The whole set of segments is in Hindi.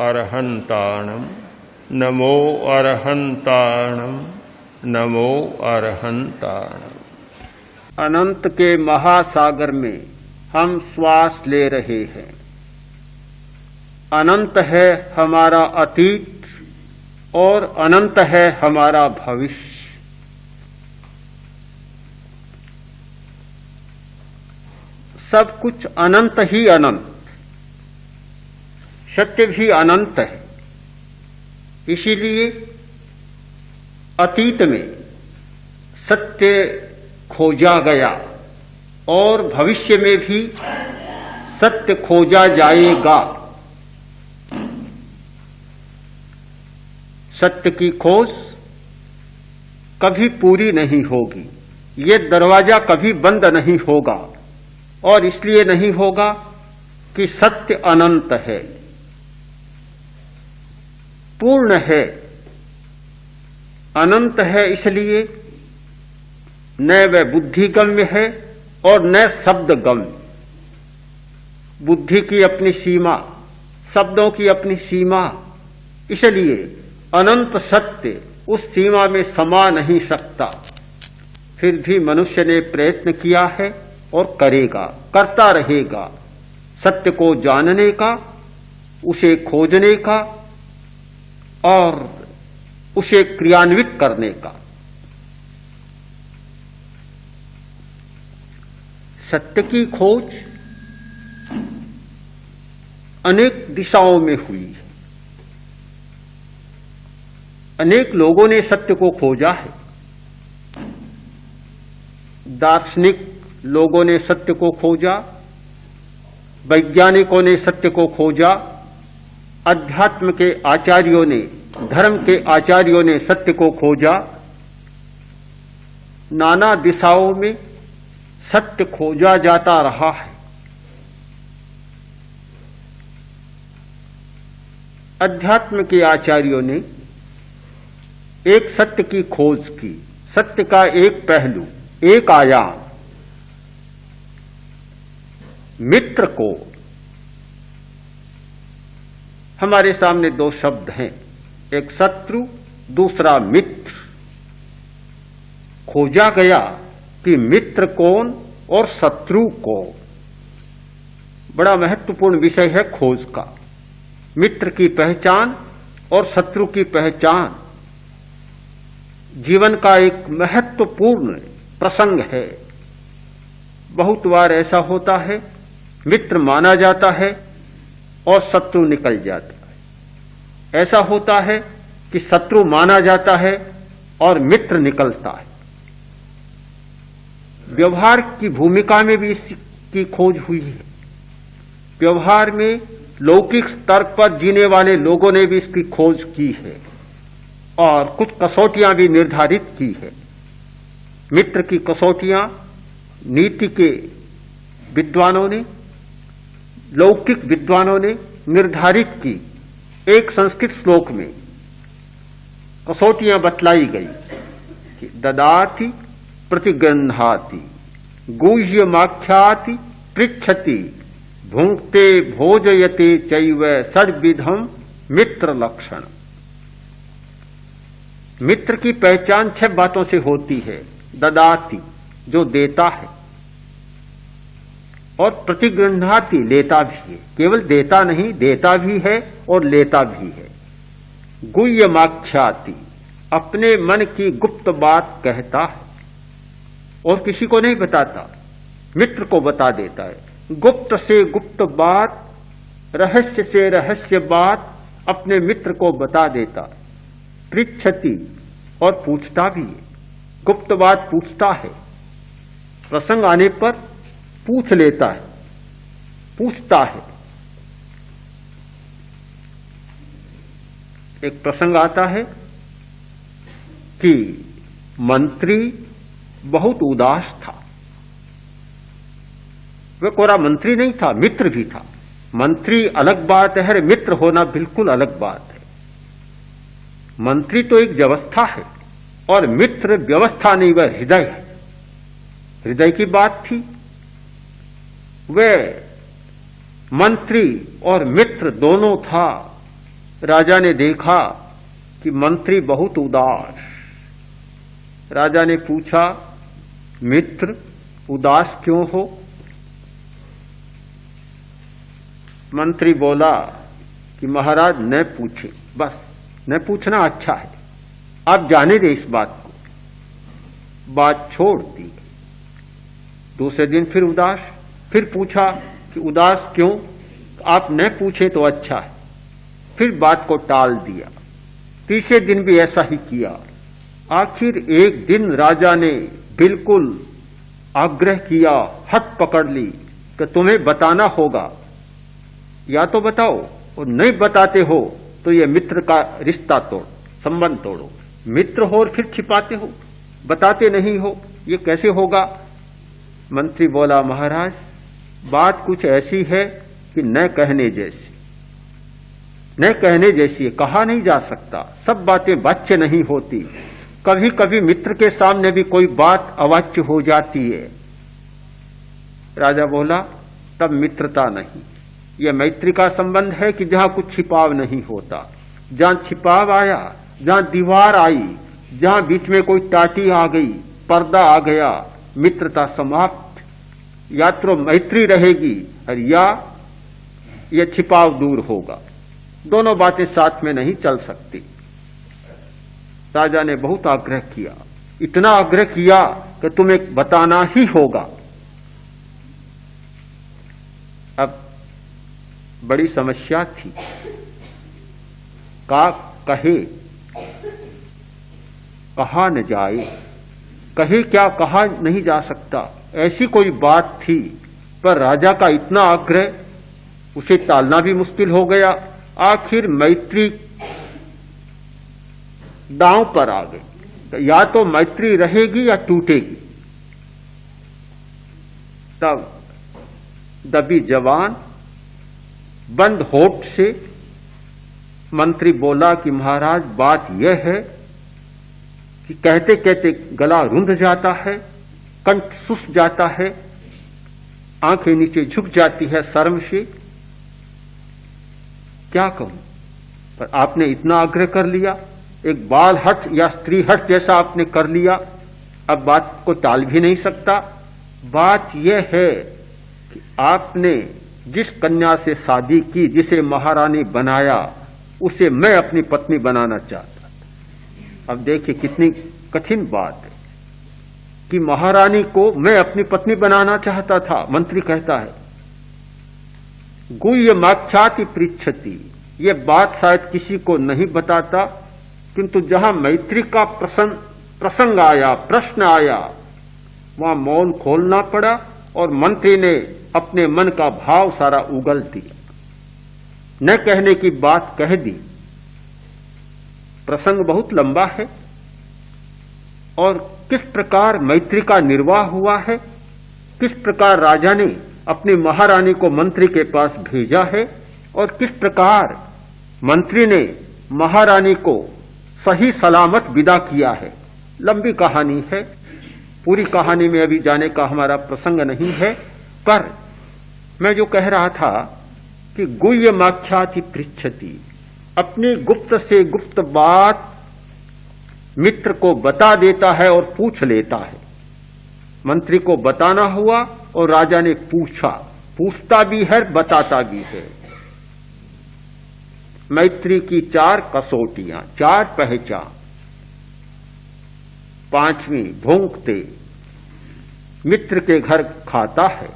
अरहन्ताणं नमो अरहन्ताणं नमो अरहन्ताणं। अनंत के महासागर में हम श्वास ले रहे हैं। अनंत है हमारा अतीत और अनंत है हमारा भविष्य। सब कुछ अनंत ही अनंत, सत्य भी अनंत है। इसीलिए अतीत में सत्य खोजा गया और भविष्य में भी सत्य खोजा जाएगा। सत्य की खोज कभी पूरी नहीं होगी, ये दरवाजा कभी बंद नहीं होगा। और इसलिए नहीं होगा कि सत्य अनंत है, पूर्ण है। अनंत है इसलिए न वह बुद्धिगम्य है और न शब्दगम्य। बुद्धि की अपनी सीमा, शब्दों की अपनी सीमा, इसलिए अनंत सत्य उस सीमा में समा नहीं सकता। फिर भी मनुष्य ने प्रयत्न किया है और करेगा, करता रहेगा, सत्य को जानने का, उसे खोजने का और उसे क्रियान्वित करने का। सत्य की खोज अनेक दिशाओं में हुई है। अनेक लोगों ने सत्य को खोजा है। दार्शनिक लोगों ने सत्य को खोजा, वैज्ञानिकों ने सत्य को खोजा, अध्यात्म के आचार्यों ने, धर्म के आचार्यों ने सत्य को खोजा। नाना दिशाओं में सत्य खोजा जाता रहा है। अध्यात्म के आचार्यों ने एक सत्य की खोज की, सत्य का एक पहलू, एक आयाम, मित्र को। हमारे सामने दो शब्द हैं, एक शत्रु, दूसरा मित्र। खोजा गया कि मित्र कौन और शत्रु कौन। बड़ा महत्वपूर्ण विषय है खोज का। मित्र की पहचान और शत्रु की पहचान जीवन का एक महत्वपूर्ण प्रसंग है। बहुत बार ऐसा होता है, मित्र माना जाता है और शत्रु निकल जाता है। ऐसा होता है कि शत्रु माना जाता है और मित्र निकलता है। व्यवहार की भूमिका में भी इसकी खोज हुई है। व्यवहार में लौकिक स्तर पर जीने वाले लोगों ने भी इसकी खोज की है और कुछ कसौटियां भी निर्धारित की है। मित्र की कसौटियां नीति के विद्वानों ने, लौकिक विद्वानों ने निर्धारित की। एक संस्कृत श्लोक में कसौटियां बतलाई गई कि ददाति प्रतिगृह्णाति गुह्यमाख्याति पृच्छति भुंक्ते भोजयते चैव षड्विधम मित्र लक्षण। मित्र की पहचान 6 बातों से होती है। ददाति, जो देता है, और प्रतिगृह्णाति, लेता भी है। केवल देता नहीं, देता भी है और लेता भी है। गुह्यमाख्याति, अपने मन की गुप्त बात कहता है और किसी को नहीं बताता, मित्र को बता देता है। गुप्त से गुप्त बात, रहस्य से रहस्य बात अपने मित्र को बता देता है। पृच्छति, और पूछता भी है, गुप्त बात पूछता है। प्रसंग आने पर पूछ लेता है, पूछता है। एक प्रसंग आता है कि मंत्री बहुत उदास था। वह कोरा मंत्री नहीं था, मित्र भी था। मंत्री अलग बात है, मित्र होना बिल्कुल अलग बात है। मंत्री तो एक व्यवस्था है और मित्र व्यवस्था नहीं, वह हृदय है। हृदय की बात थी। वह मंत्री और मित्र दोनों था। राजा ने देखा कि मंत्री बहुत उदास। राजा ने पूछा, मित्र उदास क्यों हो? मंत्री बोला कि महाराज न पूछे, बस न पूछना अच्छा है, आप जाने दे इस बात को। बात छोड़ दी। दूसरे दिन फिर उदास, फिर पूछा कि उदास क्यों? आप न पूछे तो अच्छा है, फिर बात को टाल दिया। तीसरे दिन भी ऐसा ही किया। आखिर एक दिन राजा ने बिल्कुल आग्रह किया, हट पकड़ ली कि तुम्हें बताना होगा, या तो बताओ, और नहीं बताते हो तो ये मित्र का रिश्ता तोड़, संबंध तोड़ो। मित्र हो और फिर छिपाते हो, बताते नहीं हो, ये कैसे होगा? मंत्री बोला, महाराज बात कुछ ऐसी है कि न कहने जैसी, न कहने जैसी है, कहा नहीं जा सकता। सब बातें वाच्य नहीं होती। कभी कभी मित्र के सामने भी कोई बात अवाच्य हो जाती है। राजा बोला, तब मित्रता नहीं, यह मैत्री का संबंध है कि जहां कुछ छिपाव नहीं होता। जहां छिपाव आया, जहां दीवार आई, जहां बीच में कोई टाटी आ गई, पर्दा आ गया, मित्रता समाप्त। या तो मैत्री रहेगी और या यह छिपाव दूर होगा। दोनों बातें साथ में नहीं चल सकती। राजा ने बहुत आग्रह किया, इतना आग्रह किया कि तुम्हें बताना ही होगा। अब बड़ी समस्या थी, का कहे, कहा न जाए, कहे क्या, कहा नहीं जा सकता, ऐसी कोई बात थी। पर राजा का इतना आग्रह, उसे टालना भी मुश्किल हो गया। आखिर मैत्री दांव पर आ गई, या तो मैत्री रहेगी या टूटेगी। तब दबी जवान बंद होठ से मंत्री बोला कि महाराज बात यह है कि कहते कहते गला रुंध जाता है, कंठ सुस्त जाता है, आंखें नीचे झुक जाती है शर्म से, क्या कहूं? पर आपने इतना आग्रह कर लिया, एक बाल हठ या स्त्री हठ जैसा आपने कर लिया। अब बात को टाल भी नहीं सकता। बात यह है कि आपने जिस कन्या से शादी की, जिसे महारानी बनाया, उसे मैं अपनी पत्नी बनाना चाहता था। अब देखिए कितनी कठिन बात है कि महारानी को मैं अपनी पत्नी बनाना चाहता था। मंत्री कहता है, गुह्यमाख्याति पृच्छति, ये बात शायद किसी को नहीं बताता, किंतु जहां मैत्री का प्रसंग आया, प्रश्न आया, वहां मौन खोलना पड़ा और मंत्री ने अपने मन का भाव सारा उगल दिया, न कहने की बात कह दी। प्रसंग बहुत लंबा है और किस प्रकार मैत्री का निर्वाह हुआ है, किस प्रकार राजा ने अपनी महारानी को मंत्री के पास भेजा है और किस प्रकार मंत्री ने महारानी को सही सलामत विदा किया है। लंबी कहानी है, पूरी कहानी में अभी जाने का हमारा प्रसंग नहीं है। पर मैं जो कह रहा था कि गुह्यमाख्याति पृच्छति, अपनी गुप्त से गुप्त बात मित्र को बता देता है और पूछ लेता है। मंत्री को बताना हुआ और राजा ने पूछा, पूछता भी है, बताता भी है। मैत्री की 4 कसौटियां, 4 पहचान। 5वीं भोंकते, मित्र के घर खाता है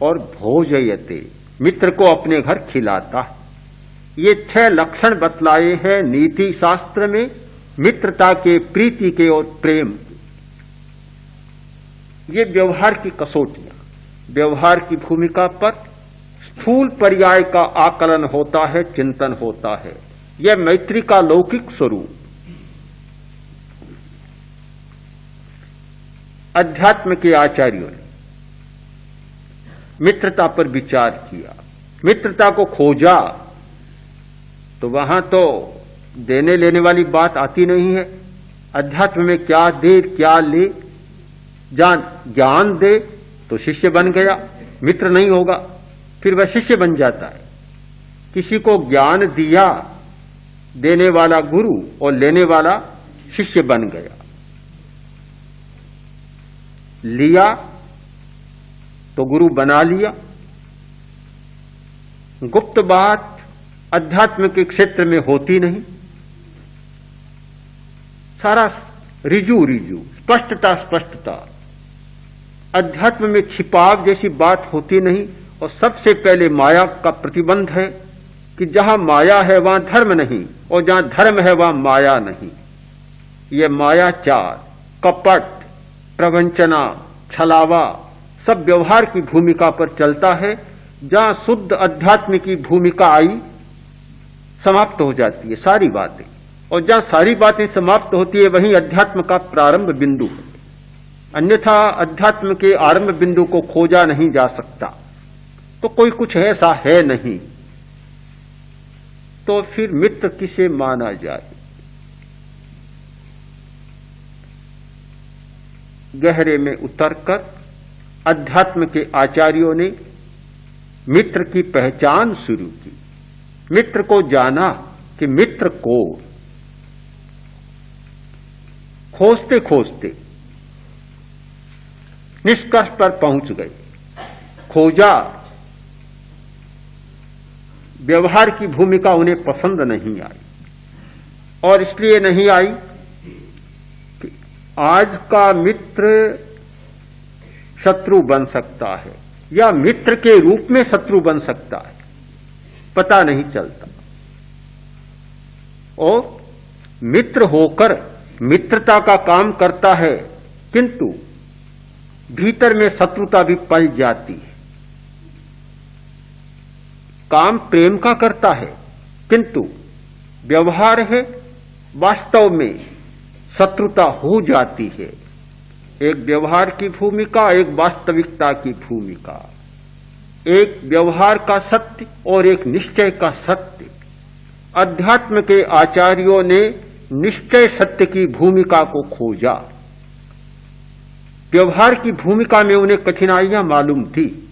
और भोजयते, मित्र को अपने घर खिलाता है। ये 6 लक्षण बतलाए हैं नीति शास्त्र में, मित्रता के, प्रीति के और प्रेम के। ये व्यवहार की कसौटियां, व्यवहार की भूमिका पर स्थूल पर्याय का आकलन होता है, चिंतन होता है। यह मैत्री का लौकिक स्वरूप। अध्यात्म के आचार्यों ने मित्रता पर विचार किया, मित्रता को खोजा, तो वहां तो देने लेने वाली बात आती नहीं है। अध्यात्म में क्या दे क्या ले, ज्ञान दे तो शिष्य बन गया, मित्र नहीं होगा, फिर वह शिष्य बन जाता है। किसी को ज्ञान दिया देने वाला गुरु और लेने वाला शिष्य बन गया। लिया तो गुरु बना लिया। गुप्त बात अध्यात्म के क्षेत्र में होती नहीं, सारा रिजू रिजू, स्पष्टता स्पष्टता। अध्यात्म में छिपाव जैसी बात होती नहीं। और सबसे पहले माया का प्रतिबंध है कि जहां माया है वहां धर्म नहीं, और जहां धर्म है वहां माया नहीं। ये मायाचार, कपट, प्रवंचना, छलावा सब व्यवहार की भूमिका पर चलता है। जहां शुद्ध अध्यात्म की भूमिका आई, समाप्त हो जाती है सारी बातें। और जहां सारी बातें समाप्त होती है वहीं अध्यात्म का प्रारंभ बिंदु है। अन्यथा अध्यात्म के आरंभ बिंदु को खोजा नहीं जा सकता। तो कोई कुछ ऐसा है नहीं, तो फिर मित्र किसे माना जाए? गहरे में उतरकर अध्यात्म के आचार्यों ने मित्र की पहचान शुरू की। मित्र को जाना कि मित्र को खोजते खोजते निष्कर्ष पर पहुंच गए। खोजा, व्यवहार की भूमिका उन्हें पसंद नहीं आई। और इसलिए नहीं आई कि आज का मित्र शत्रु बन सकता है या मित्र के रूप में शत्रु बन सकता है, पता नहीं चलता। और मित्र होकर मित्रता का काम करता है, किंतु भीतर में शत्रुता भी पल जाती है। काम प्रेम का करता है, किंतु व्यवहार है वास्तव में शत्रुता हो जाती है। एक व्यवहार की भूमिका, एक वास्तविकता की भूमिका, एक व्यवहार का सत्य और एक निश्चय का सत्य। अध्यात्म के आचार्यों ने निश्चय सत्य की भूमिका को खोजा। व्यवहार की भूमिका में उन्हें कठिनाइयां मालूम थी,